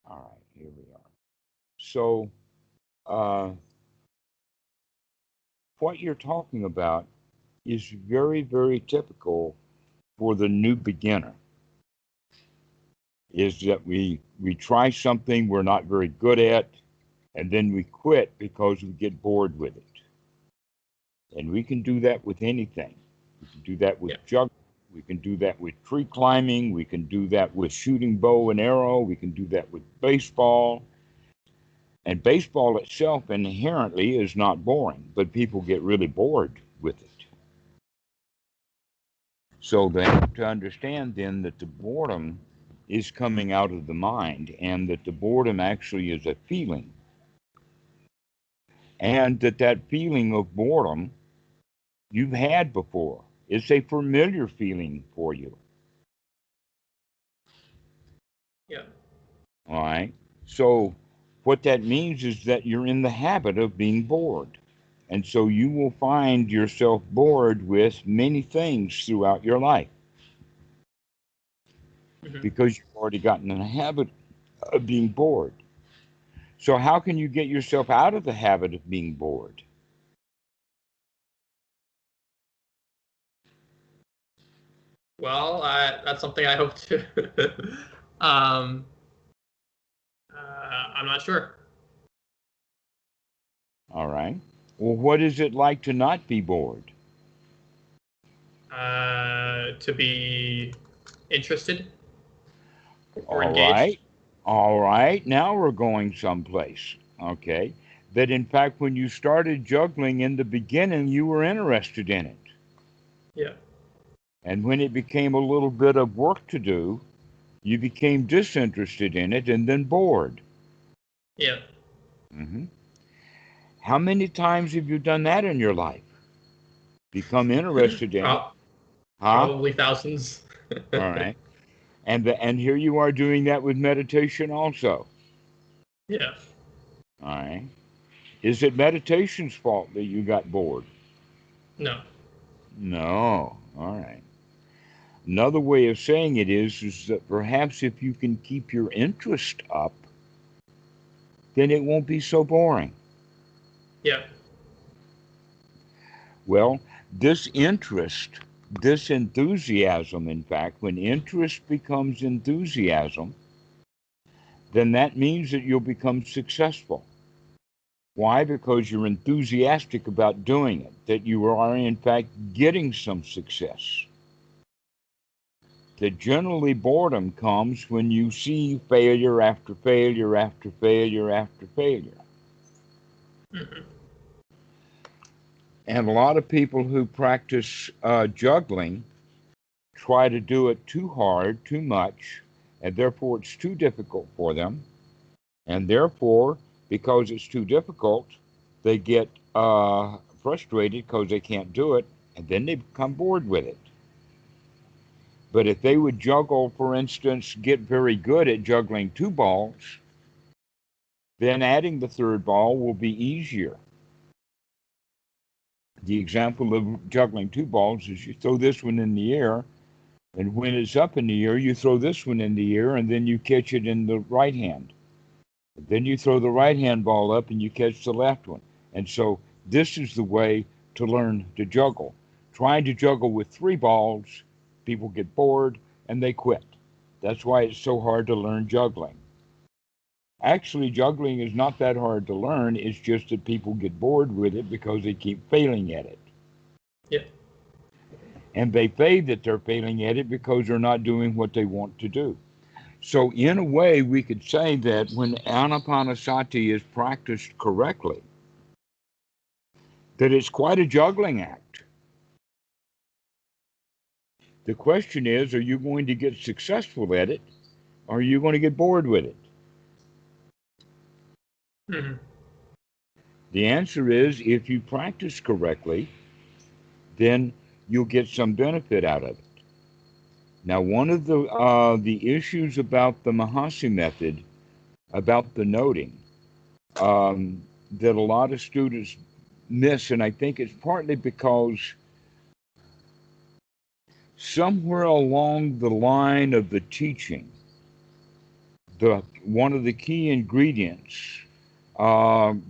All right, here we are. So, uh, what you're talking about is very, very typical for the new beginner. Is that we try something we're not very good at, and then we quit because we get bored with it. And we can do that with anything. We can do that with Yeah. juggling. We can do that with tree climbing. We can do that with shooting bow and arrow. We can do that with baseball. And baseball itself inherently is not boring, but people get really bored with it. So they have to understand then that the boredom is coming out of the mind, and that the boredom actually is a feeling. And that feeling of boredom you've had before. It's a familiar feeling for you. Yeah. All right. So what that means is that you're in the habit of being bored. And so you will find yourself bored with many things throughout your life Hmm. because you've already gotten in the habit of being bored. So how can you get yourself out of the habit of being bored? Well, that's something I hope to. um, I'm not sure. All right. Well, what is it like to not be bored? To be interested or All engaged. right. All right. Now we're going someplace. Okay. That in fact, when you started juggling in the beginning, you were interested in it. Yeah. And when it became a little bit of work to do, you became disinterested in it and then bored. Yeah. Hmm. How many times have you done that in your life? Become interested in it, Pro- huh? Probably thousands. All right. And here you are doing that with meditation also. Yeah. All right. Is it meditation's fault that you got bored? No. No. All right. Another way of saying it is that perhaps if you can keep your interest up, then it won't be so boring. Yeah. Well, this interest, this enthusiasm, in fact, when interest becomes enthusiasm, then that means that you'll become successful. Why? Because you're enthusiastic about doing it, that you are, in fact, getting some success. That generally boredom comes when you see failure after failure after failure after failure. Hmm. And a lot of people who practice juggling try to do it too hard, too much, and therefore it's too difficult for them. And therefore, because it's too difficult, they get frustrated because they can't do it, and then they become bored with it. But if they would juggle, for instance, get very good at juggling two balls, then adding the third ball will be easier. The example of juggling two balls is you throw this one in the air, and when it's up in the air, you throw this one in the air, and then you catch it in the right hand. Then you throw the right hand ball up, and you catch the left one. And so this is the way to learn to juggle. Trying to juggle with three balls, people get bored and they quit. That's why it's so hard to learn juggling. Actually, juggling is not that hard to learn. It's just that people get bored with it because they keep failing at it. Yeah. And they say that they're failing at it because they're not doing what they want to do. So, in a way, we could say that when anapanasati is practiced correctly, that it's quite a juggling act. The question is, are you going to get successful at it, or are you going to get bored with it? Hmm. The answer is, if you practice correctly, then you'll get some benefit out of it. Now, one of the issues about the Mahasi method, about the noting, that a lot of students miss, and I think it's partly because somewhere along the line of the teaching, one of the key ingredients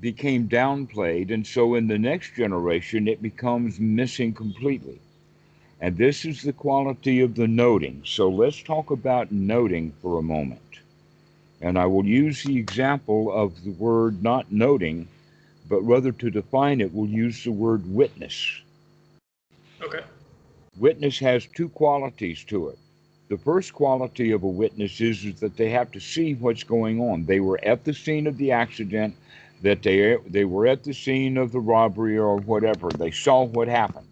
became downplayed, and so in the next generation it becomes missing completely. And this is the quality of the noting. So let's talk about noting for a moment. And I will use the example of the word not noting, but rather to define it, we'll use the word witness. Okay. Witness has two qualities to it. The first quality of a witness is that they have to see what's going on. They were at the scene of the accident, that they were at the scene of the robbery or whatever. They saw what happened.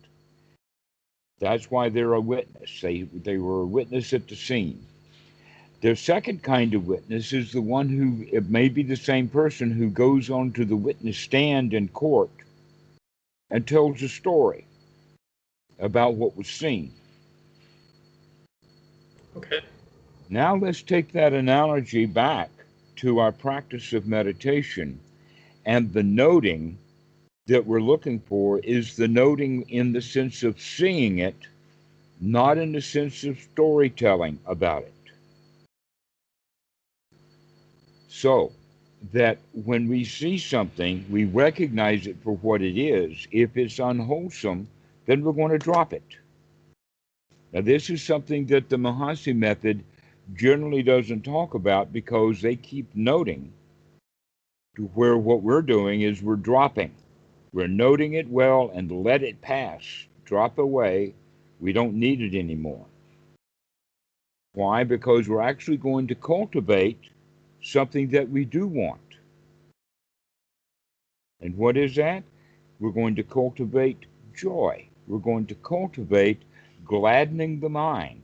That's why they're a witness. They were a witness at the scene. Their second kind of witness is the one who, it may be the same person who goes onto the witness stand in court and tells a story about what was seen. Okay. Now let's take that analogy back to our practice of meditation, and the noting that we're looking for is the noting in the sense of seeing it, not in the sense of storytelling about it. So that when we see something, we recognize it for what it is. If it's unwholesome, then we're going to drop it. Now, this is something that the Mahasi method generally doesn't talk about because they keep noting to where what we're doing is we're dropping. We're noting it well and let it pass, drop away. We don't need it anymore. Why? Because we're actually going to cultivate something that we do want. And what is that? We're going to cultivate joy. We're going to cultivate gladdening the mind.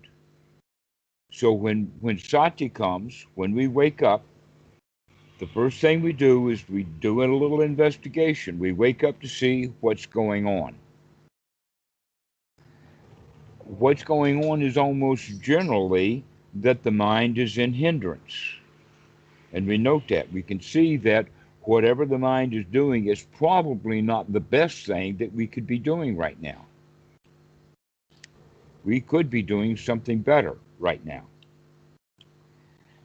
So when sati comes, when we wake up, the first thing we do is we do a little investigation. We wake up to see what's going on. What's going on is almost generally that the mind is in hindrance. And we note that. We can see that whatever the mind is doing is probably not the best thing that we could be doing right now. We could be doing something better right now.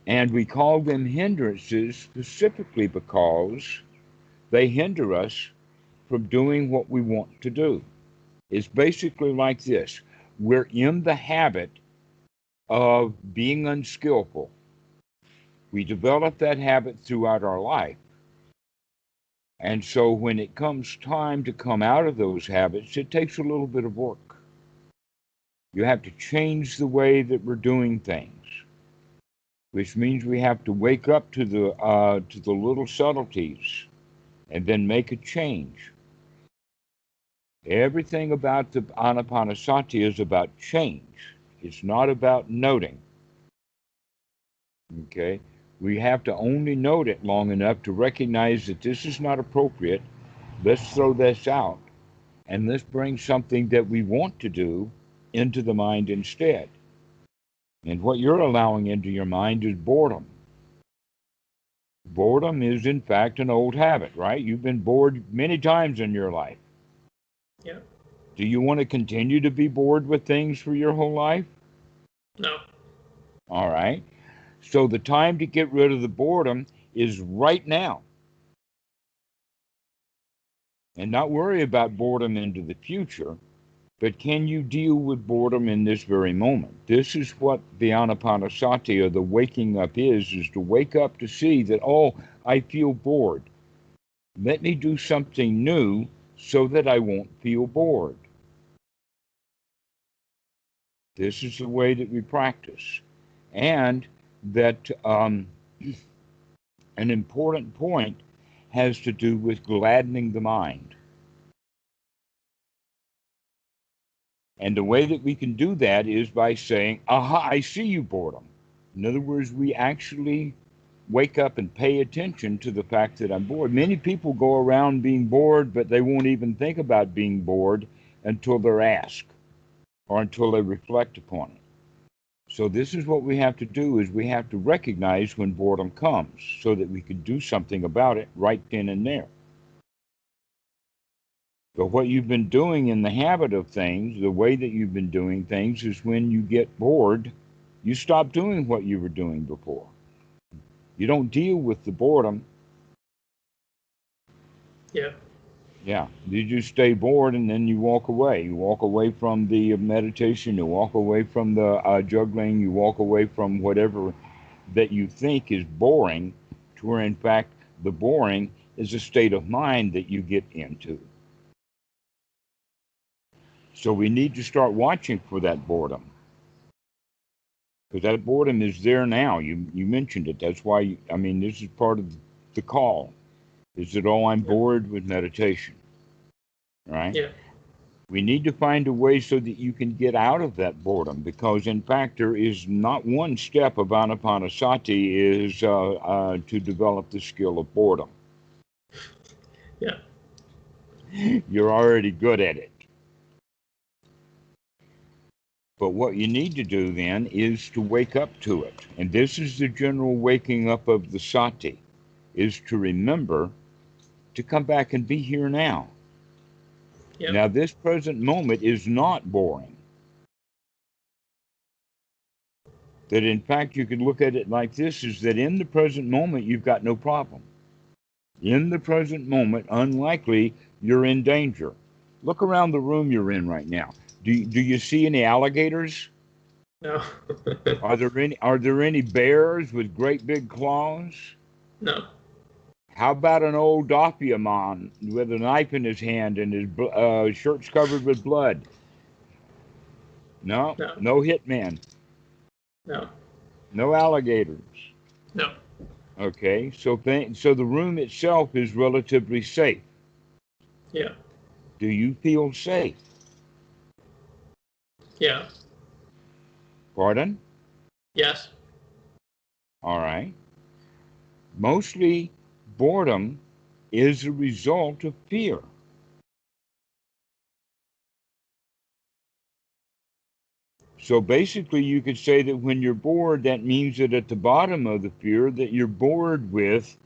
And we call them hindrances specifically because they hinder us from doing what we want to do. It's basically like this. We're in the habit of being unskillful. We develop that habit throughout our life. And so when it comes time to come out of those habits, it takes a little bit of work. You have to change the way that we're doing things, which means we have to wake up to the little subtleties and then make a change. Everything about the Anapanasati is about change. It's not about noting. Okay? We have to only note it long enough to recognize that this is not appropriate. Let's throw this out and let's bring something that we want to do into the mind instead. And what you're allowing into your mind is boredom. Boredom is, in fact, an old habit, right? You've been bored many times in your life. Yeah. Do you want to continue to be bored with things for your whole life? No. All right. So the time to get rid of the boredom is right now. And not worry about boredom into the future, but can you deal with boredom in this very moment? This is what the Anapanasati, or the waking up, is to wake up to see that, oh, I feel bored. Let me do something new so that I won't feel bored. This is the way that we practice. And that an important point has to do with gladdening the mind. And the way that we can do that is by saying, aha, I see you, boredom. In other words, we actually wake up and pay attention to the fact that I'm bored. Many people go around being bored, but they won't even think about being bored until they're asked or until they reflect upon it. So this is what we have to do, is we have to recognize when boredom comes so that we can do something about it right then and there. But what you've been doing in the habit of things, the way that you've been doing things, is when you get bored, you stop doing what you were doing before. You don't deal with the boredom. Yeah. Yeah, you just stay bored and then you walk away. You walk away from the meditation, you walk away from the juggling, you walk away from whatever that you think is boring, to where in fact the boring is a state of mind that you get into. So we need to start watching for that boredom, because that boredom is there now. You mentioned it. That's why, I mean, this is part of the call. Is that, oh, I'm Yeah. bored with meditation, right? Yeah. We need to find a way so that you can get out of that boredom, because in fact there is not one step of anapanasati is to develop the skill of boredom. Yeah. You're already good at it. But what you need to do then is to wake up to it. And this is the general waking up of the sati, is to remember to come back and be here now. Yeah. Now, this present moment is not boring. That in fact you could look at it like this, is that in the present moment you've got no problem. In the present moment, unlikely you're in danger. Look around the room you're in right now. Do you see any alligators? No. Are there any bears with great big claws? No. How about an old Doppelmann with a knife in his hand and his shirt's covered with blood? No, No. no hitman, No. no alligators. No. Okay, so the room itself is relatively safe. Yeah. Do you feel safe? Yeah. Pardon? Yes. All right. Mostly boredom is a result of fear. So basically, you could say that when you're bored, that means that at the bottom of the fear that you're bored with,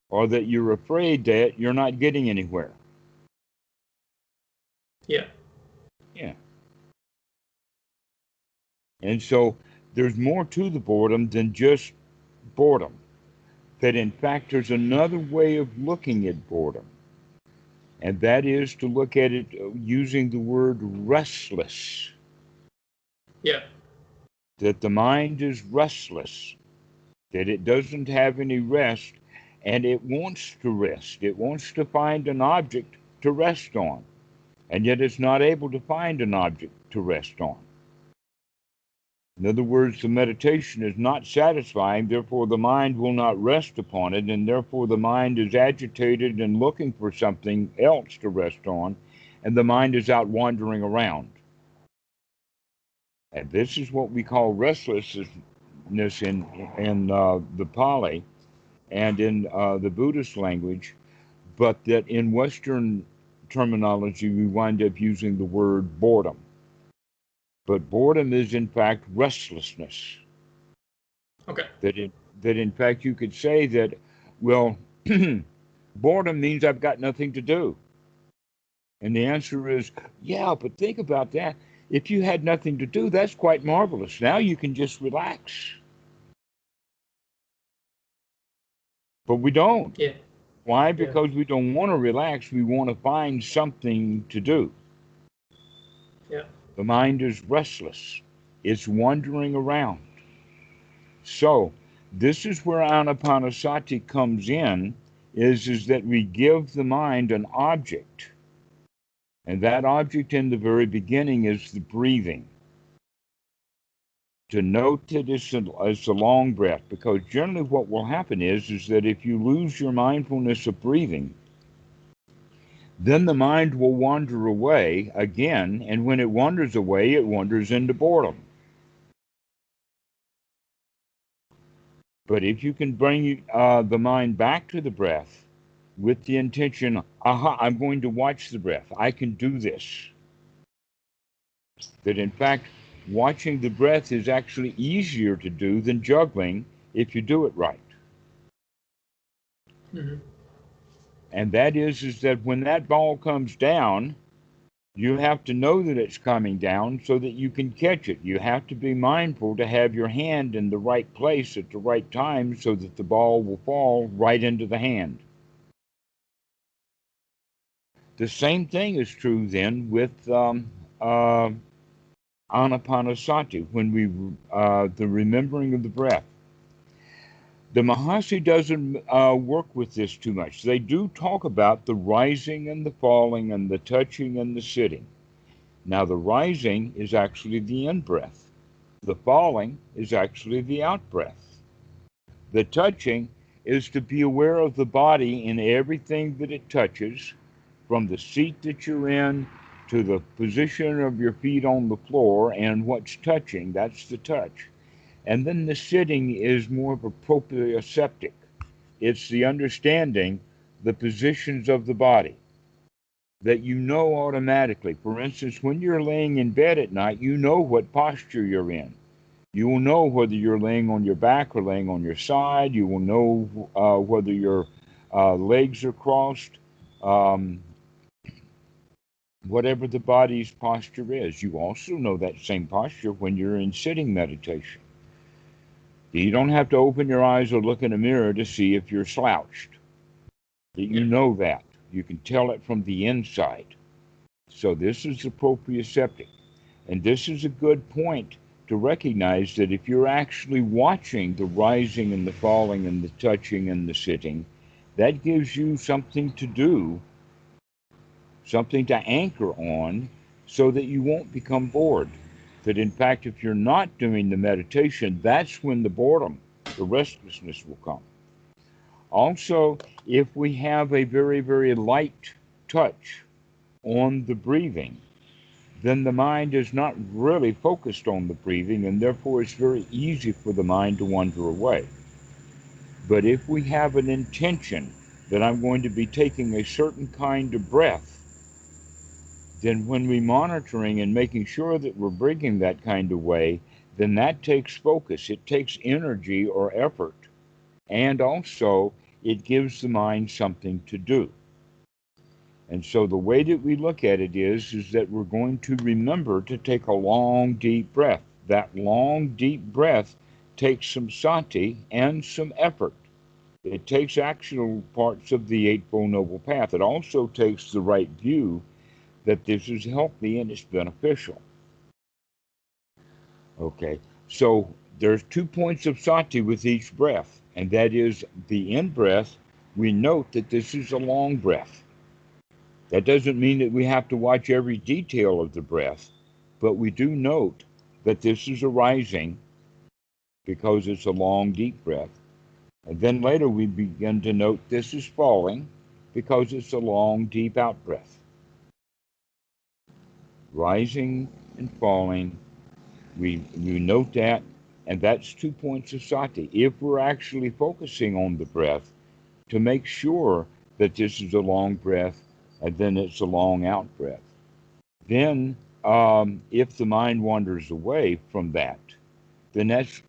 or that you're afraid that you're not getting anywhere. Yeah. Yeah. And so there's more to the boredom than just boredom. That in fact, there's another way of looking at boredom. And that is to look at it using the word restless. Yeah. That the mind is restless, that it doesn't have any rest, and it wants to rest. It wants to find an object to rest on, and yet it's not able to find an object to rest on. In other words, the meditation is not satisfying, therefore the mind will not rest upon it, and therefore the mind is agitated and looking for something else to rest on, and the mind is out wandering around. And this is what we call restlessness in the Pali and in the Buddhist language, but that in Western terminology we wind up using the word boredom. But boredom is in fact restlessness. Okay. That in fact you could say that, well, boredom means I've got nothing to do. And the answer is, yeah, but think about that. If you had nothing to do, that's quite marvelous. Now you can just relax. But we don't. Yeah. Why? Yeah. Because we don't want to relax. We want to find something to do. Yeah. The mind is restless. It's wandering around. So this is where anapanasati comes in, is that we give the mind an object. And that object in the very beginning is the breathing. To note that it's a long breath, because generally what will happen is that if you lose your mindfulness of breathing, then the mind will wander away again, and when it wanders away, it wanders into boredom. But if you can bring the mind back to the breath with the intention, aha, I'm going to watch the breath, I can do this. That in fact, watching the breath is actually easier to do than juggling if you do it right. Mm-hmm. And that is that when that ball comes down, You have to know that it's coming down so that you can catch it. You have to be mindful to have your hand in the right place at the right time so that the ball will fall right into the hand. The same thing is true then with anapanasati, when the remembering of the breath. The Mahasi doesn't work with this too much. They do talk about the rising and the falling and the touching and the sitting. Now, the rising is actually the in-breath. The falling is actually the out-breath. The touching is to be aware of the body in everything that it touches, from the seat that you're in to the position of your feet on the floor and what's touching. That's the touch. And then the sitting is more of a proprioceptic. It's the understanding the positions of the body that you know automatically. For instance, when you're laying in bed at night, you know what posture you're in. You will know whether you're laying on your back or laying on your side. You will know whether your legs are crossed. Um, Whatever the body's posture is. You also know that same posture when you're in sitting meditation. You don't have to open your eyes or look in a mirror to see if you're slouched. You know that. You can tell it from the inside. So this is the proprioceptic. And this is a good point to recognize that if you're actually watching the rising and the falling and the touching and the sitting, that gives you something to do, something to anchor on, so that you won't become bored. That in fact, if you're not doing the meditation, that's when the boredom, the restlessness will come. Also, if we have a very, very light touch on the breathing, then the mind is not really focused on the breathing, and therefore it's very easy for the mind to wander away. But if we have an intention that I'm going to be taking a certain kind of breath, then when we're monitoring and making sure that we're bringing that kind of way, then that takes focus. It takes energy or effort. And also, it gives the mind something to do. And so the way that we look at it is that we're going to remember to take a long, deep breath. That long, deep breath takes some sati and some effort. It takes actual parts of the Eightfold Noble Path. It also takes the right view that this is healthy and it's beneficial. Okay, so there's 2 points of sati with each breath, and that is the in-breath. We note that this is a long breath. That doesn't mean that we have to watch every detail of the breath, but we do note that this is a rising because it's a long, deep breath. And then later we begin to note this is falling because it's a long, deep out breath. Rising and falling, we note that, and that's 2 points of sati. If we're actually focusing on the breath to make sure that this is a long breath and then it's a long out breath. Then, if the mind wanders away from that, then that's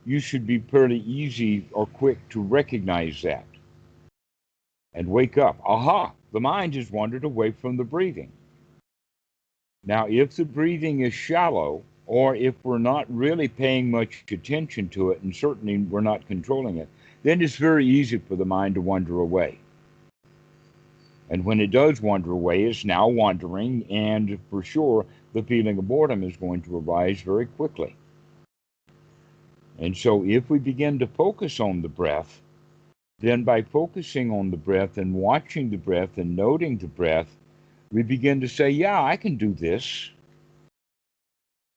you should be fairly easy or quick to recognize that and wake up. Aha, the mind has wandered away from the breathing. Now, if the breathing is shallow, or if we're not really paying much attention to it, and certainly we're not controlling it, then it's very easy for the mind to wander away. And when it does wander away, it's now wandering, and for sure, the feeling of boredom is going to arise very quickly. And so if we begin to focus on the breath, then by focusing on the breath and watching the breath and noting the breath, we begin to say, yeah, I can do this.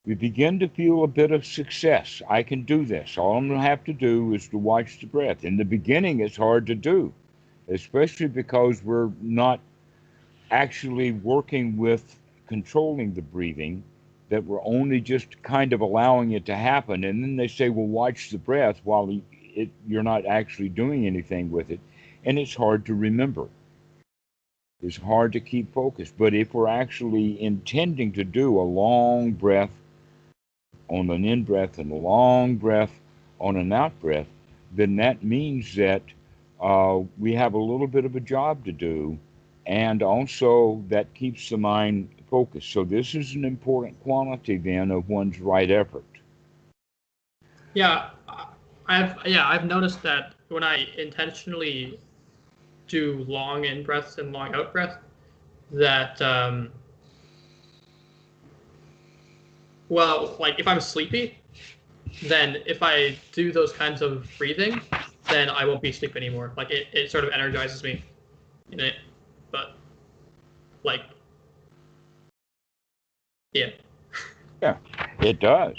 We begin to feel a bit of success. I can do this. All I'm going to have to do is to watch the breath. In the beginning, it's hard to do, especially because we're not actually working with controlling the breathing, that we're only just kind of allowing it to happen. And then they say, well, watch the breath while you're not actually doing anything with it. And it's hard to remember. It's hard to keep focused. But if we're actually intending to do a long breath on an in-breath and a long breath on an out-breath, then that means that we have a little bit of a job to do, and also that keeps the mind focused. So this is an important quality then of one's right effort. Yeah, I've noticed that when I intentionally do long in breaths and long out breaths, that well, like if I'm sleepy, then if I do those kinds of breathing, then I won't be asleep anymore. Like it sort of energizes me in it. But like yeah. Yeah, it does.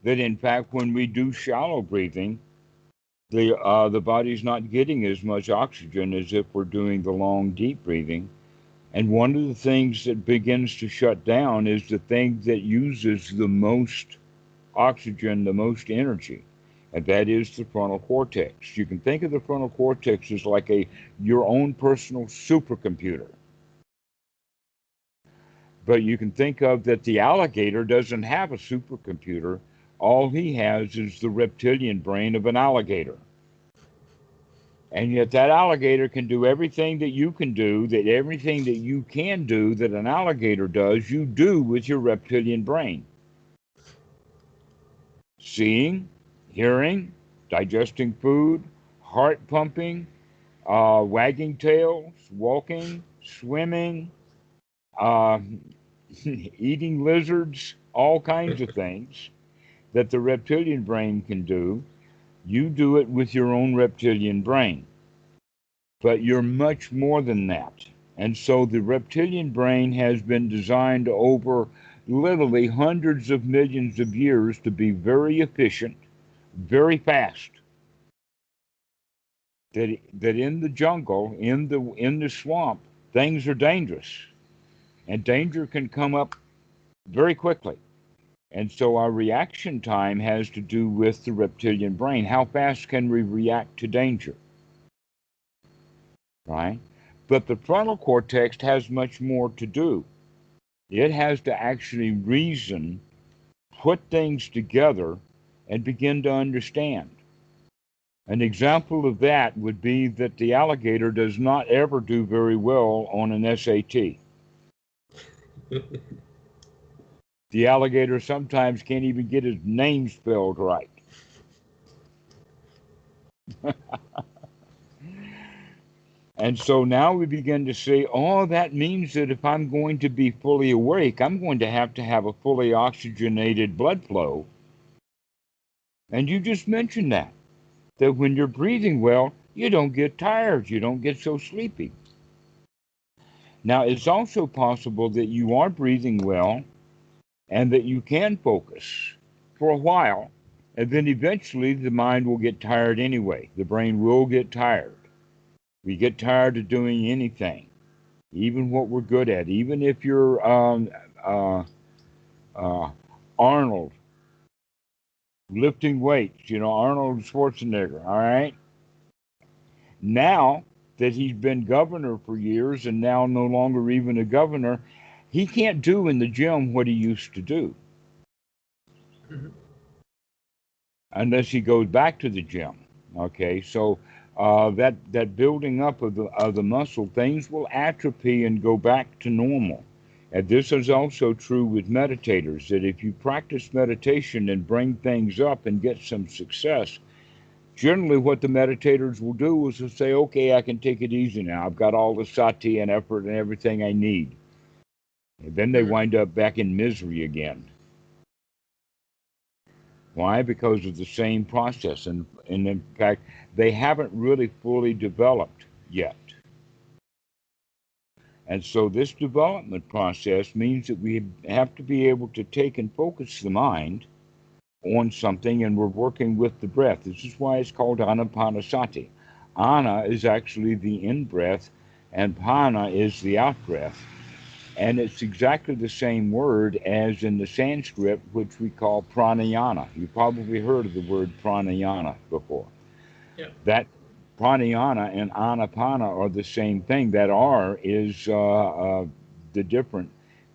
That in fact, when we do shallow breathing, the body's not getting as much oxygen as if we're doing the long, deep breathing. And one of the things that begins to shut down is the thing that uses the most oxygen, the most energy, and that is the frontal cortex. You can think of the frontal cortex as like your own personal supercomputer. But you can think of that the alligator doesn't have a supercomputer. All he has is the reptilian brain of an alligator. And yet that alligator can do everything that you can do, that everything that you can do that an alligator does, you do with your reptilian brain. Seeing, hearing, digesting food, heart pumping, wagging tails, walking, swimming, uh, eating lizards, all kinds of things that the reptilian brain can do. You do it with your own reptilian brain. But you're much more than that. And so the reptilian brain has been designed over literally hundreds of millions of years to be very efficient, very fast. That in the jungle, in the swamp, things are dangerous. And danger can come up very quickly. And so our reaction time has to do with the reptilian brain. How fast can we react to danger? Right? But the frontal cortex has much more to do. It has to actually reason, put things together, and begin to understand. An example of that would be that the alligator does not ever do very well on an SAT. The alligator sometimes can't even get his name spelled right. And so now we begin to say, oh, that means that if I'm going to be fully awake, I'm going to have a fully oxygenated blood flow. And you just mentioned that when you're breathing well, you don't get tired, you don't get so sleepy. Now, it's also possible that you are breathing well and that you can focus for a while, and then eventually the mind will get tired anyway. The brain will get tired. We get tired of doing anything, even what we're good at. Even if you're Arnold lifting weights, Arnold Schwarzenegger, all right? Now that he's been governor for years and now no longer even a governor, he can't do in the gym what he used to do. Mhm. Unless he goes back to the gym. Okay, so that building up of the muscle, things will atrophy and go back to normal. And this is also true with meditators, that if you practice meditation and bring things up and get some success, generally what the meditators will do is to say, okay, I can take it easy now. I've got all the sati and effort and everything I need. And then they wind up back in misery again. Why? Because of the same process. And in fact, they haven't really fully developed yet. And so this development process means that we have to be able to take and focus the mind on something, and we're working with the breath. This is why it's called anapanasati. Ana is actually the in-breath, and pana is the out-breath. And it's exactly the same word as in the Sanskrit, which we call pranayana. You probably heard of the word pranayana before. Yeah. That pranayana and anapana are the same thing. That R is the different.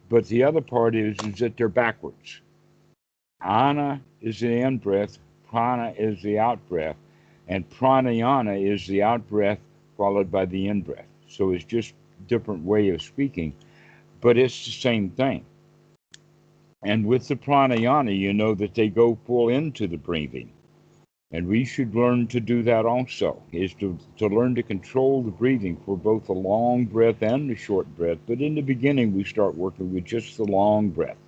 But the other part is that they're backwards. Ana is the in-breath, prana is the out-breath, and pranayana is the out-breath followed by the in-breath. So it's just different way of speaking, but it's the same thing. And with the pranayama, you know that they go full into the breathing. And we should learn to do that also, is to learn to control the breathing for both the long breath and the short breath. But in the beginning, we start working with just the long breath.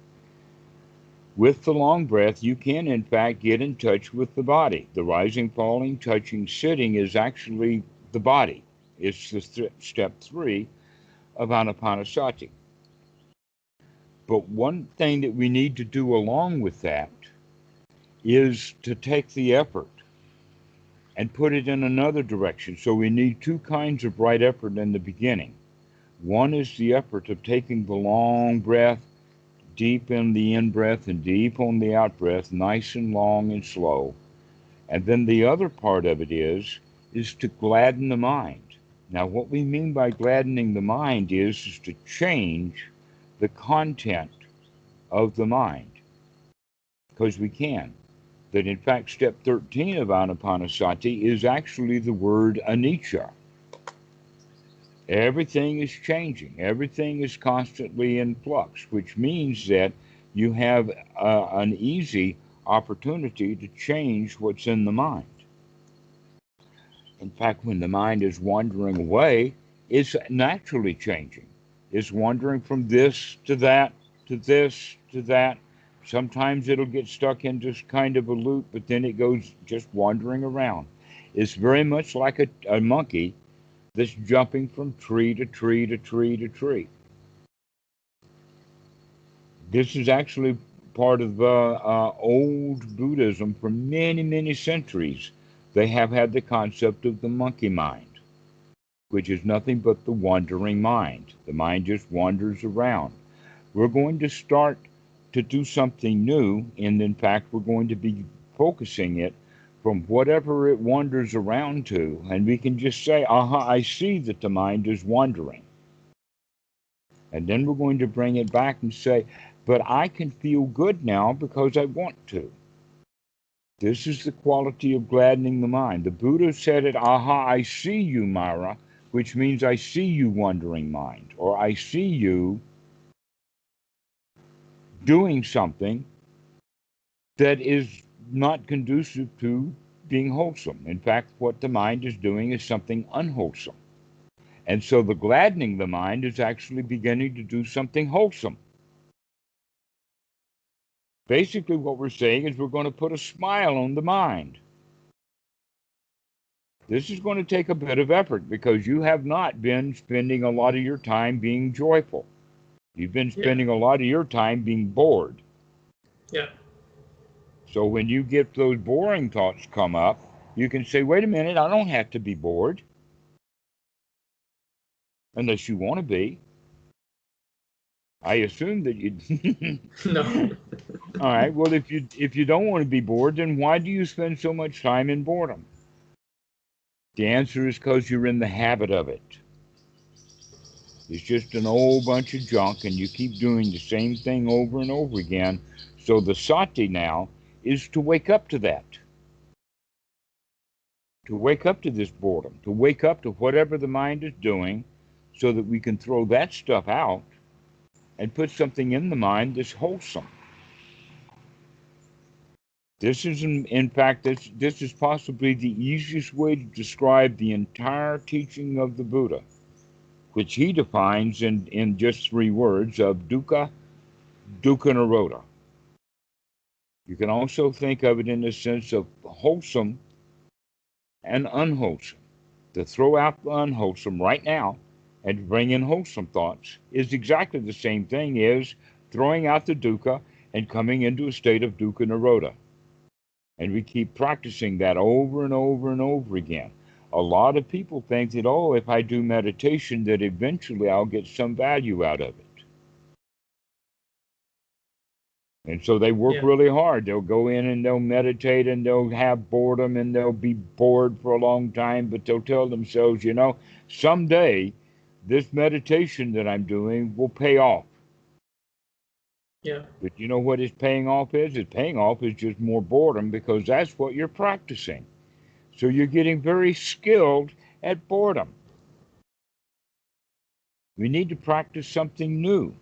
With the long breath, you can, in fact, get in touch with the body. The rising, falling, touching, sitting is actually the body. It's the step 3 of Anapanasati. But one thing that we need to do along with that is to take the effort and put it in another direction. So we need 2 kinds of right effort in the beginning. One is the effort of taking the long breath, deep in the in-breath and deep on the out-breath, nice and long and slow. And then the other part of it is to gladden the mind. Now, what we mean by gladdening the mind is to change the content of the mind, because we can. That in fact, step 13 of Anapanasati is actually the word anicca. Everything is changing. Everything is constantly in flux, which means that you have an easy opportunity to change what's in the mind. In fact, when the mind is wandering away, it's naturally changing. It's wandering from this to that, to this to that. Sometimes it'll get stuck in just kind of a loop, but then it goes just wandering around. It's very much like a monkey that's jumping from tree to tree to tree to tree. This is actually part of old Buddhism for many, many centuries. They have had the concept of the monkey mind, which is nothing but the wandering mind. The mind just wanders around. We're going to start to do something new, and in fact, we're going to be focusing it from whatever it wanders around to, and we can just say, I see that the mind is wandering. And then we're going to bring it back and say, but I can feel good now because I want to. This is the quality of gladdening the mind. The Buddha said it, I see you, Mara, which means I see you, wandering mind, or I see you doing something that is not conducive to being wholesome. In fact, what the mind is doing is something unwholesome. And so the gladdening the mind is actually beginning to do something wholesome. Basically, what we're saying is we're going to put a smile on the mind. This is going to take a bit of effort because you have not been spending a lot of your time being joyful. You've been spending a lot of your time being bored. Yeah. So when you get those boring thoughts come up, you can say, wait a minute, I don't have to be bored. Unless you want to be. I assume that you No. All right. Well, if you don't want to be bored, then why do you spend so much time in boredom? The answer is because you're in the habit of it. It's just an old bunch of junk, and you keep doing the same thing over and over again. So the sati now is to wake up to that. To wake up to this boredom, to wake up to whatever the mind is doing, so that we can throw that stuff out and put something in the mind that's wholesome. This is, in fact, this is possibly the easiest way to describe the entire teaching of the Buddha, which he defines in just 3 words of dukkha, dukkha nirodha. You can also think of it in the sense of wholesome and unwholesome. To throw out the unwholesome right now and to bring in wholesome thoughts is exactly the same thing as throwing out the dukkha and coming into a state of dukkha nirodha. And we keep practicing that over and over and over again. A lot of people think that, if I do meditation, that eventually I'll get some value out of it. And so they work really hard. They'll go in and they'll meditate and they'll have boredom and they'll be bored for a long time, but they'll tell themselves, someday this meditation that I'm doing will pay off. Yeah. But you know what his paying off is? His paying off is just more boredom, because that's what you're practicing. So you're getting very skilled at boredom. We need to practice something new,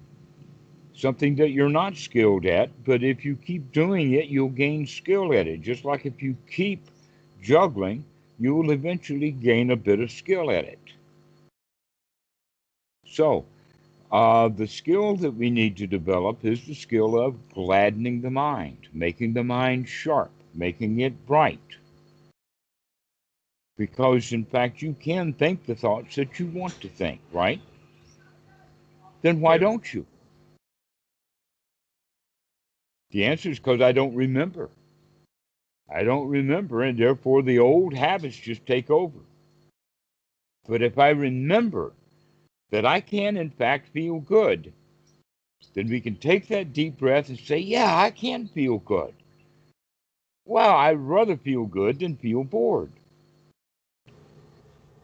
something that you're not skilled at, but if you keep doing it, you'll gain skill at it. Just like if you keep juggling, you will eventually gain a bit of skill at it. So, the skill that we need to develop is the skill of gladdening the mind, making the mind sharp, making it bright. Because, in fact, you can think the thoughts that you want to think, right? Then why Yeah. don't you? The answer is because I don't remember. I don't remember, and therefore the old habits just take over. But if I remember that I can, in fact, feel good, then we can take that deep breath and say, yeah, I can feel good. Well, I'd rather feel good than feel bored.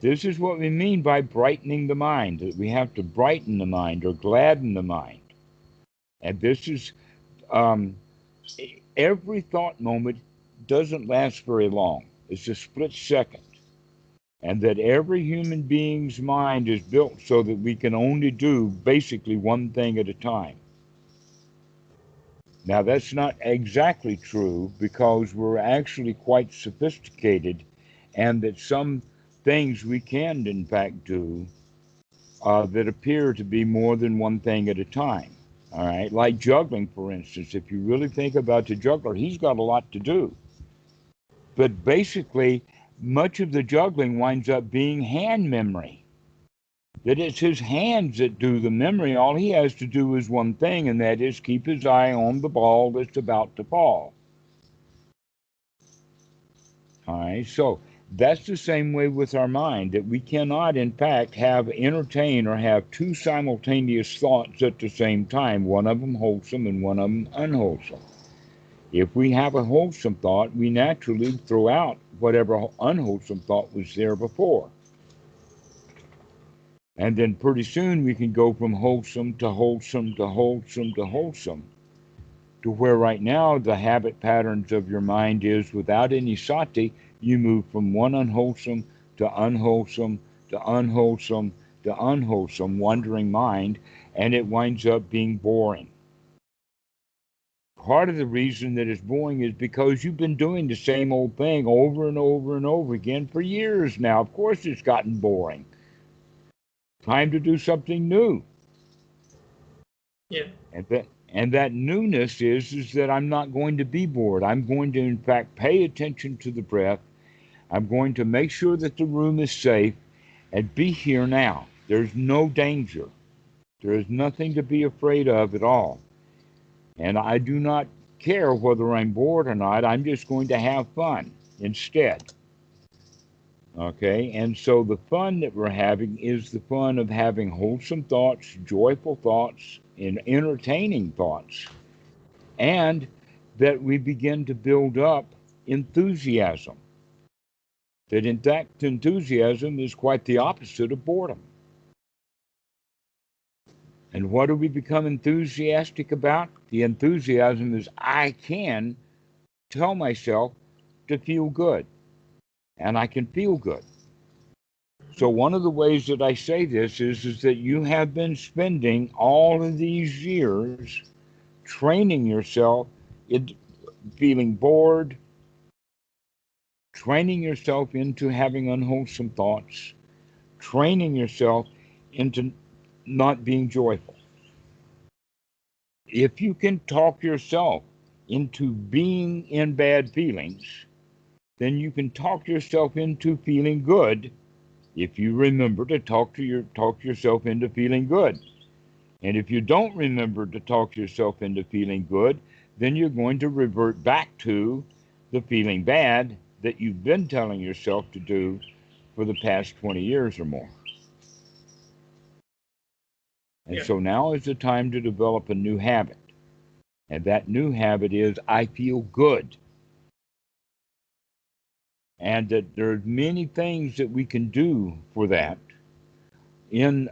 This is what we mean by brightening the mind, that we have to brighten the mind or gladden the mind. And this is, um, every thought moment doesn't last very long. It's a split second. And that every human being's mind is built so that we can only do basically one thing at a time. Now, that's not exactly true because we're actually quite sophisticated, and that some things we can, in fact, do that appear to be more than one thing at a time. All right, like juggling, for instance. If you really think about the juggler, he's got a lot to do. But basically, much of the juggling winds up being hand memory. That it's his hands that do the memory. All he has to do is one thing, and that is keep his eye on the ball that's about to fall. All right, so that's the same way with our mind, that we cannot, in fact, entertain or have two simultaneous thoughts at the same time, one of them wholesome and one of them unwholesome. If we have a wholesome thought, we naturally throw out whatever unwholesome thought was there before. And then pretty soon we can go from wholesome to wholesome to wholesome to wholesome, to where right now the habit patterns of your mind is without any sati, you move from one unwholesome to unwholesome to unwholesome to unwholesome wandering mind, and it winds up being boring. Part of the reason that it's boring is because you've been doing the same old thing over and over and over again for years now. Of course it's gotten boring. Time to do something new. Yeah. And that newness is that I'm not going to be bored. I'm going to, in fact, pay attention to the breath. I'm going to make sure that the room is safe and be here now. There's no danger. There is nothing to be afraid of at all. And I do not care whether I'm bored or not. I'm just going to have fun instead. Okay, and so the fun that we're having is the fun of having wholesome thoughts, joyful thoughts, and entertaining thoughts, and that we begin to build up enthusiasm. That in fact, enthusiasm is quite the opposite of boredom. And what do we become enthusiastic about? The enthusiasm is I can tell myself to feel good, and I can feel good. So one of the ways that I say this is that you have been spending all of these years training yourself in feeling bored, training yourself into having unwholesome thoughts, training yourself into not being joyful. If you can talk yourself into being in bad feelings, then you can talk yourself into feeling good if you remember to talk yourself into feeling good. And if you don't remember to talk yourself into feeling good, then you're going to revert back to the feeling bad that you've been telling yourself to do for the past 20 years or more. And Yeah. so now is the time to develop a new habit. And that new habit is I feel good. And that there are many things that we can do for that. In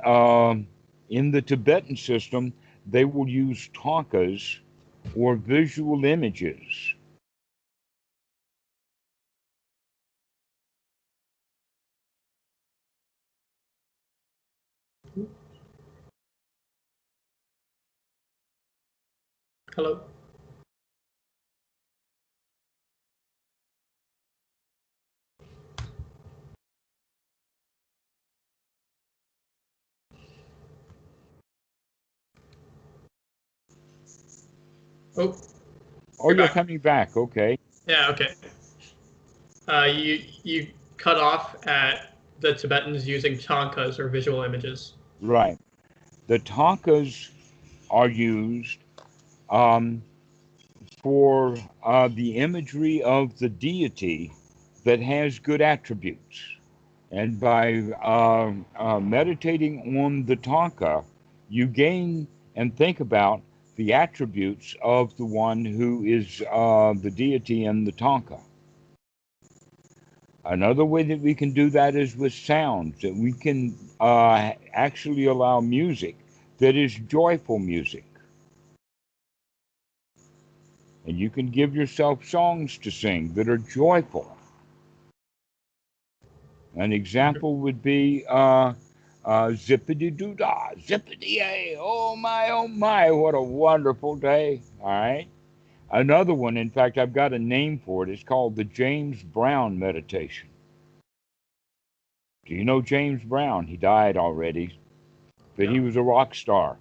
the Tibetan system, they will use tankas or visual images. Hello. Oh, Oh, you're you're back. coming back. Okay. Yeah. Okay. You cut off at the Tibetans using chankas or visual images. Right. The tankas are used um, for the imagery of the deity that has good attributes. And by meditating on the tanka, you gain and think about the attributes of the one who is the deity in the tanka. Another way that we can do that is with sounds, that we can actually allow music that is joyful music. And you can give yourself songs to sing that are joyful. An example would be zippity doo dah, zippity yay, oh my, what a wonderful day. All right. Another one, in fact, I've got a name for it. It's called the James Brown meditation. Do you know James Brown? He died already, but he Yeah. was a rock star.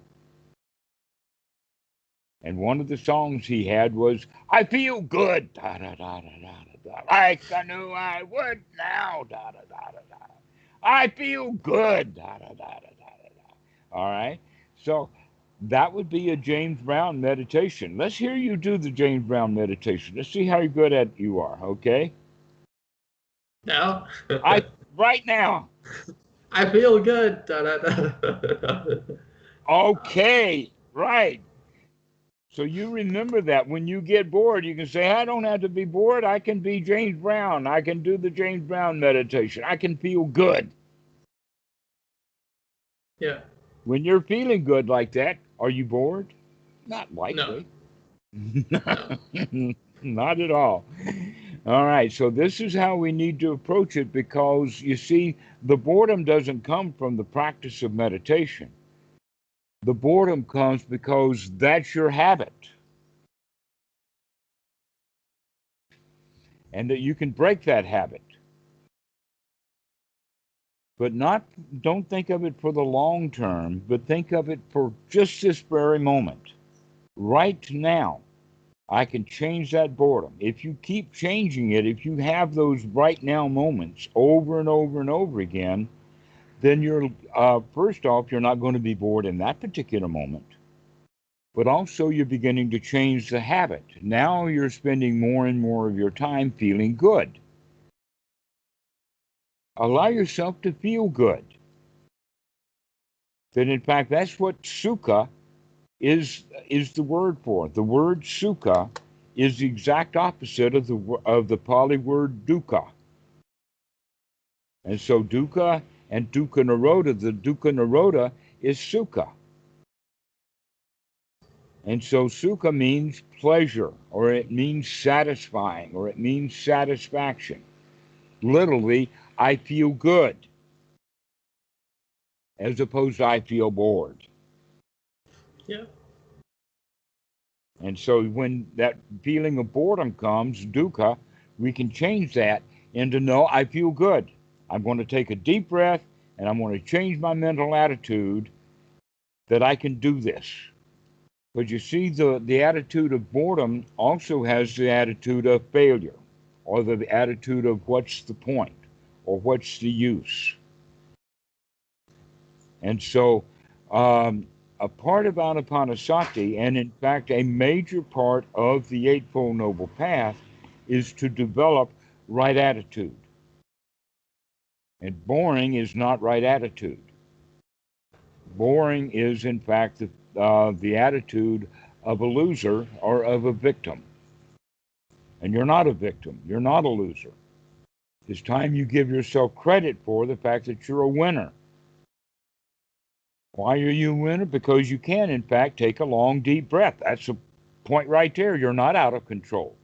And one of the songs he had was, I feel good, da da da da da da, like I knew I would now, da da da da da. I feel good, da da da da da da. All right. So that would be a James Brown meditation. Let's hear you do the James Brown meditation. Let's see how good at you are. Okay. Now. I right now. I feel good. Da, da, da. Okay. Right. So you remember that when you get bored, you can say, I don't have to be bored. I can be James Brown. I can do the James Brown meditation. I can feel good. Yeah. When you're feeling good like that, are you bored? Not No. likely. No. Not at all. All right. So this is how we need to approach it because you see, the boredom doesn't come from the practice of meditation. The boredom comes because that's your habit. And that you can break that habit. But not, don't think of it for the long term, but think of it for just this very moment. Right now, I can change that boredom. If you keep changing it, if you have those right now moments over and over and over again, then you're, first off, you're not going to be bored in that particular moment. But also, you're beginning to change the habit. Now you're spending more and more of your time feeling good. Allow yourself to feel good. That in fact, that's what sukha is the word for. The word sukha is the exact opposite of the Pali word dukkha. And so dukkha and dukkha nirodha, the dukkha nirodha is sukha. And so sukha means pleasure, or it means satisfying, or it means satisfaction. Literally, I feel good, as opposed to I feel bored. Yeah. And so when that feeling of boredom comes, dukkha, we can change that into no, I feel good. I'm going to take a deep breath and I'm going to change my mental attitude that I can do this. But you see, the attitude of boredom also has the attitude of failure, or the attitude of what's the point, or what's the use. And so, a part of Anapanasati, and in fact, a major part of the Eightfold Noble Path, is to develop right attitude. And boring is not right attitude. Boring is, in fact, the attitude of a loser or of a victim. And you're not a victim, you're not a loser. It's time you give yourself credit for the fact that you're a winner. Why are you a winner? Because you can, in fact, take a long, deep breath. That's the point right there. You're not out of control.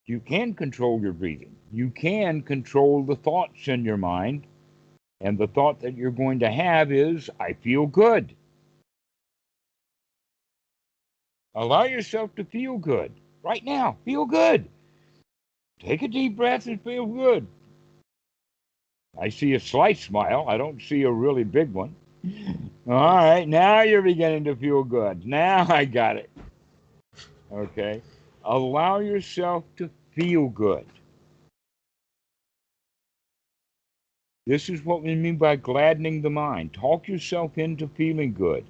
You can control your breathing. You can control the thoughts in your mind. And the thought that you're going to have is, I feel good. Allow yourself to feel good. Right now, feel good. Take a deep breath and feel good. I see a slight smile. I don't see a really big one. All right, now you're beginning to feel good. Now I got it. Okay. Allow yourself to feel good. This is what we mean by gladdening the mind. Talk yourself into feeling good.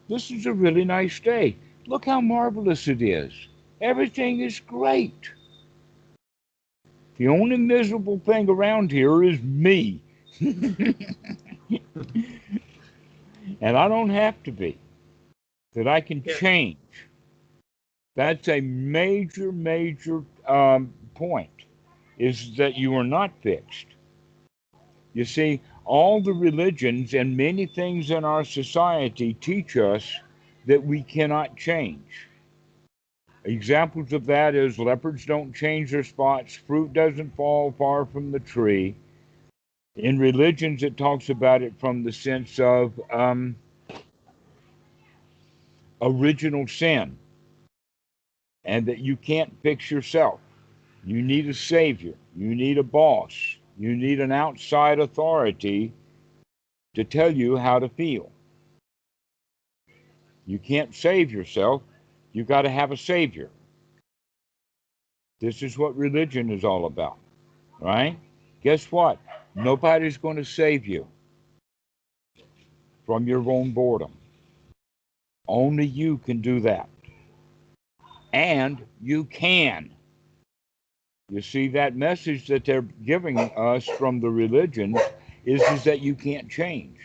This is a really nice day. Look how marvelous it is. Everything is great. The only miserable thing around here is me. And I don't have to be. That I can Yeah. change. That's a major, major point, is that you are not fixed. You see, all the religions and many things in our society teach us that we cannot change. Examples of that is leopards don't change their spots, fruit doesn't fall far from the tree. In religions, it talks about it from the sense of original sin, and that you can't fix yourself. You need a savior. You need a boss. You need an outside authority to tell you how to feel. You can't save yourself. You got to have a savior. This is what religion is all about, right? Guess what? Nobody's going to save you from your own boredom. Only you can do that. And you can. You see, that message that they're giving us from the religions is that you can't change.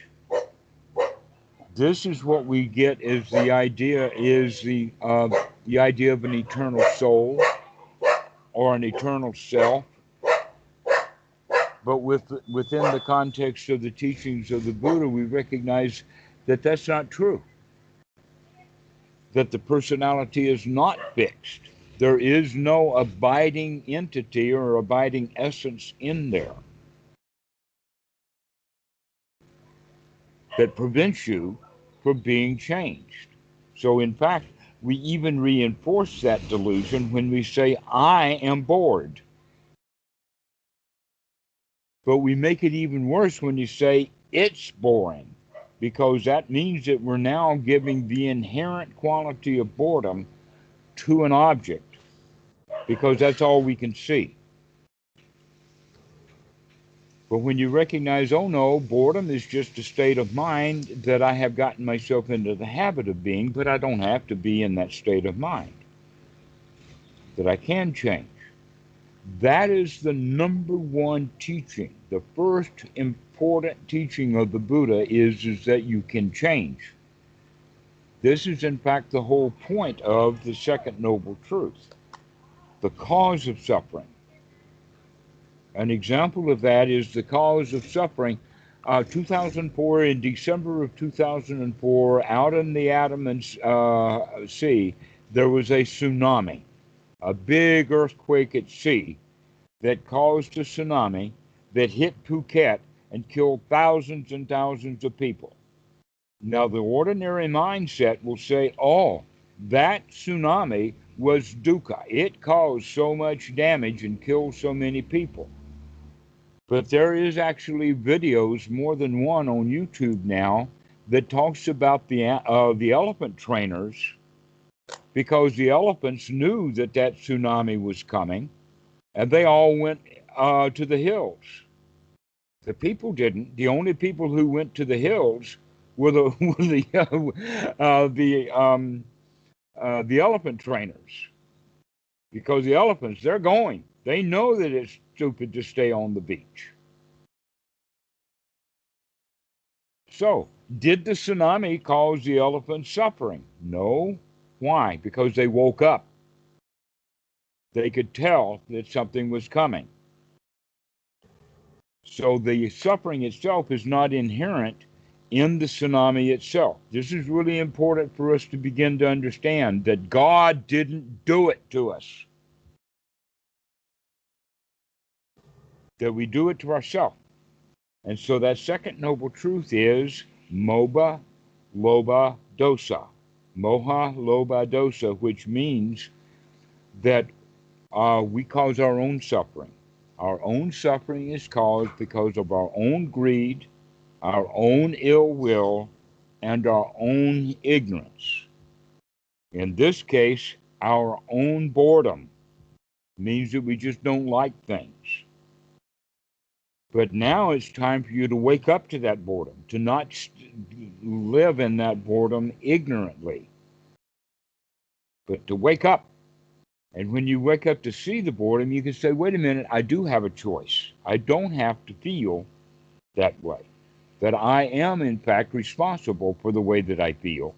This is what we get is the idea of an eternal soul or an eternal self. But within the context of the teachings of the Buddha, we recognize that that's not true. That the personality is not fixed. There is no abiding entity or abiding essence in there that prevents you from being changed. So, in fact, we even reinforce that delusion when we say, I am bored. But we make it even worse when you say, it's boring, because that means that we're now giving the inherent quality of boredom to an object, because that's all we can see. But when you recognize, oh no, boredom is just a state of mind that I have gotten myself into the habit of being, but I don't have to be in that state of mind, that I can change. That is the number one teaching. The first important teaching of the Buddha is that you can change. This is, in fact, the whole point of the second noble truth, the cause of suffering. An example of that is the cause of suffering. 2004, in December of 2004, out in the Andaman Sea, there was a tsunami, a big earthquake at sea that caused a tsunami that hit Phuket and killed thousands and thousands of people. Now, the ordinary mindset will say, oh, that tsunami was dukkha. It caused so much damage and killed so many people. But there is actually videos, more than one on YouTube now, that talks about the elephant trainers, because the elephants knew that tsunami was coming, and they all went to the hills. The people didn't. The only people who went to the hills were the elephant trainers, because the elephants, they're going. They know that it's stupid to stay on the beach. So, did the tsunami cause the elephants suffering? No. Why? Because they woke up. They could tell that something was coming. So the suffering itself is not inherent in the tsunami itself. This is really important for us to begin to understand, that God didn't do it to us, that we do it to ourselves. And so that second noble truth is moba, loba, dosa. Moha Loba Dosa, which means that we cause our own suffering. Our own suffering is caused because of our own greed, our own ill will, and our own ignorance. In this case, our own boredom means that we just don't like things. But now it's time for you to wake up to that boredom, to not live in that boredom ignorantly, but to wake up. And when you wake up to see the boredom, you can say, wait a minute, I do have a choice. I don't have to feel that way. That I am, in fact, responsible for the way that I feel.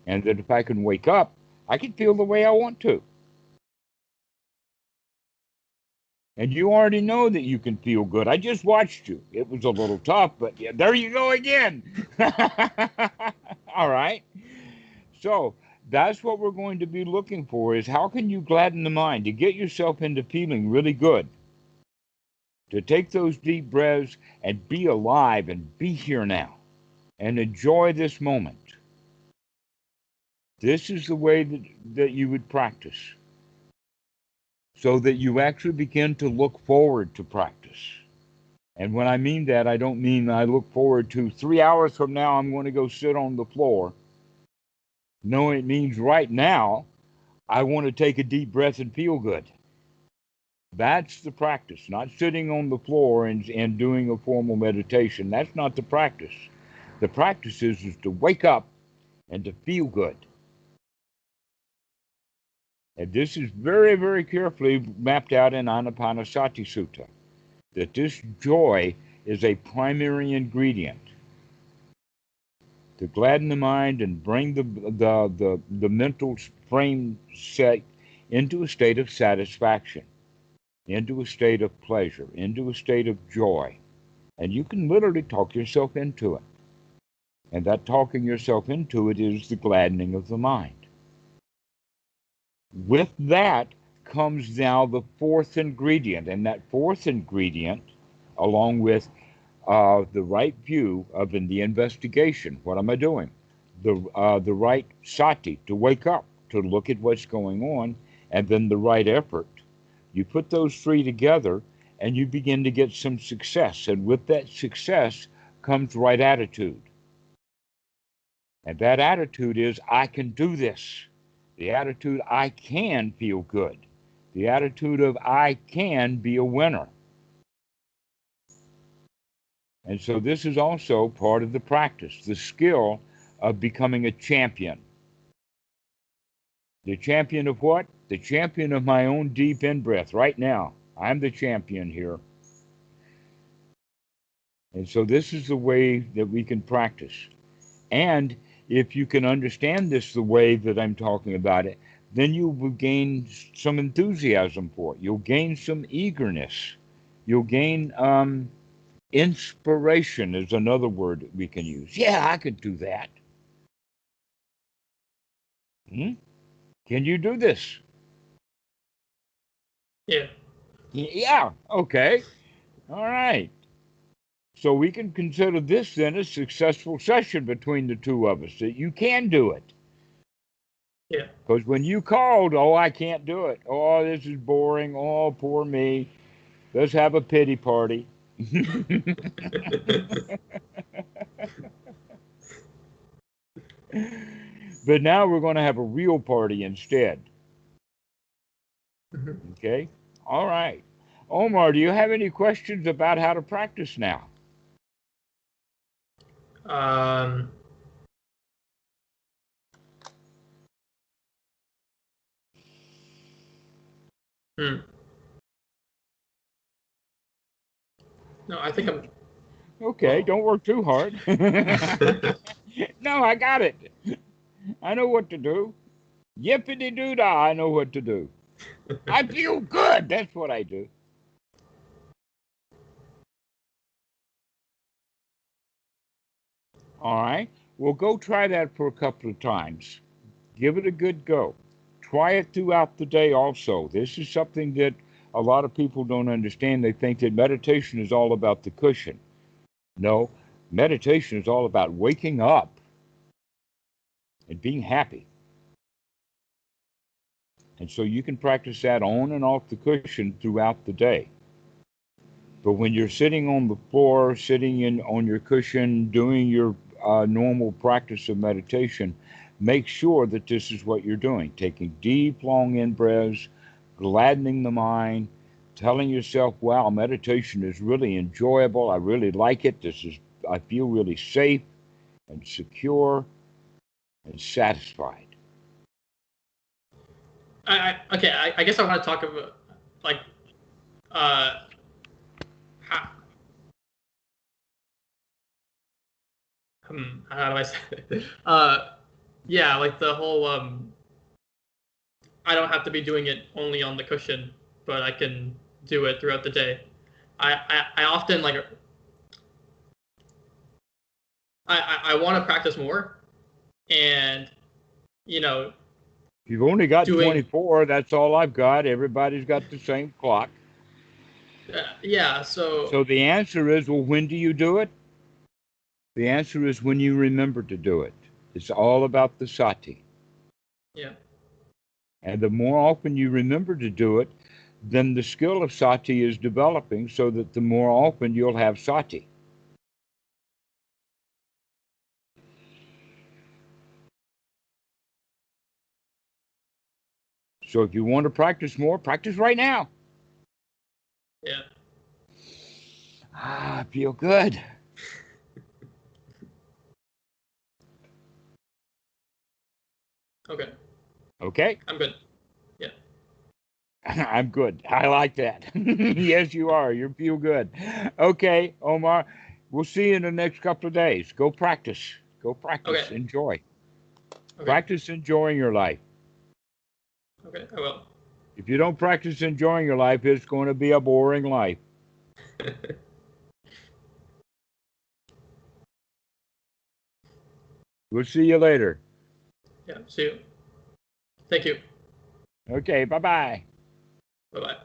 And that if I can wake up, I can feel the way I want to. And you already know that you can feel good. I just watched you. It was a little tough, but yeah, there you go again. All right. So that's what we're going to be looking for, is how can you gladden the mind to get yourself into feeling really good, to take those deep breaths and be alive and be here now and enjoy this moment. This is the way that you would practice, so that you actually begin to look forward to practice. And when I mean that, I don't mean I look forward to 3 hours from now I'm going to go sit on the floor. No, it means right now I want to take a deep breath and feel good. That's the practice, not sitting on the floor and doing a formal meditation. That's not the practice. The practice is to wake up and to feel good. And this is very, very carefully mapped out in Anapanasati Sutta, that this joy is a primary ingredient to gladden the mind and bring the mental frame set into a state of satisfaction, into a state of pleasure, into a state of joy. And you can literally talk yourself into it. And that talking yourself into it is the gladdening of the mind. With that comes now the fourth ingredient. And that fourth ingredient, along with the right view of in the investigation, what am I doing? The right sati, to wake up, to look at what's going on, and then the right effort. You put those three together and you begin to get some success. And with that success comes right attitude. And that attitude is, I can do this. The attitude, I can feel good. The attitude of, I can be a winner. And so this is also part of the practice, the skill of becoming a champion. The champion of what? The champion of my own deep in-breath right now. I'm the champion here. And so this is the way that we can practice. And if you can understand this the way that I'm talking about it, then you will gain some enthusiasm for it. You'll gain some eagerness. You'll gain inspiration is another word we can use. Yeah, I could do that. Can you do this? Yeah. Yeah, okay. All right. So we can consider this then a successful session between the two of us, that you can do it. Yeah. Because when you called, oh, I can't do it. Oh, this is boring. Oh, poor me. Let's have a pity party. But now we're going to have a real party instead. Okay? All right. Omar, do you have any questions about how to practice now? No, I think I'm. Okay, Well. don't work too hard. No, I got it. I know what to do. Yippity doo dah, I know what to do. I feel good. That's what I do. All right. Well, go try that for a couple of times. Give it a good go. Try it throughout the day also. This is something that a lot of people don't understand. They think that meditation is all about the cushion. No, meditation is all about waking up and being happy. And so you can practice that on and off the cushion throughout the day. But when you're sitting on the floor, sitting on your cushion, doing your normal practice of meditation, make sure that this is what you're doing. Taking deep, long in-breaths, gladdening the mind, telling yourself, wow, meditation is really enjoyable. I really like it. I feel really safe and secure and satisfied. I guess I want to talk about like how do I say it? Yeah, like the whole I don't have to be doing it only on the cushion, but I can do it throughout the day. I often like I want to practice more, and you know, You've only got doing 24. That's all I've got. Everybody's got the same clock. yeah. So So the answer is, well, when do you do it? The answer is when you remember to do it. It's all about the sati. yeah. And the more often you remember to do it, then the skill of sati is developing so that the more often you'll have sati. So if you want to practice more, practice right now. Yeah. I feel good. Okay. Okay? I'm good. Yeah. I'm good. I like that. Yes, you are. You feel good. Okay, Omar, we'll see you in the next couple of days. Go practice. Go practice. Okay. Enjoy. Okay. Practice enjoying your life. Okay. I will. If you don't practice enjoying your life, it's going to be a boring life. We'll see you later. Yeah. See you. Thank you. Okay, bye-bye. Bye bye.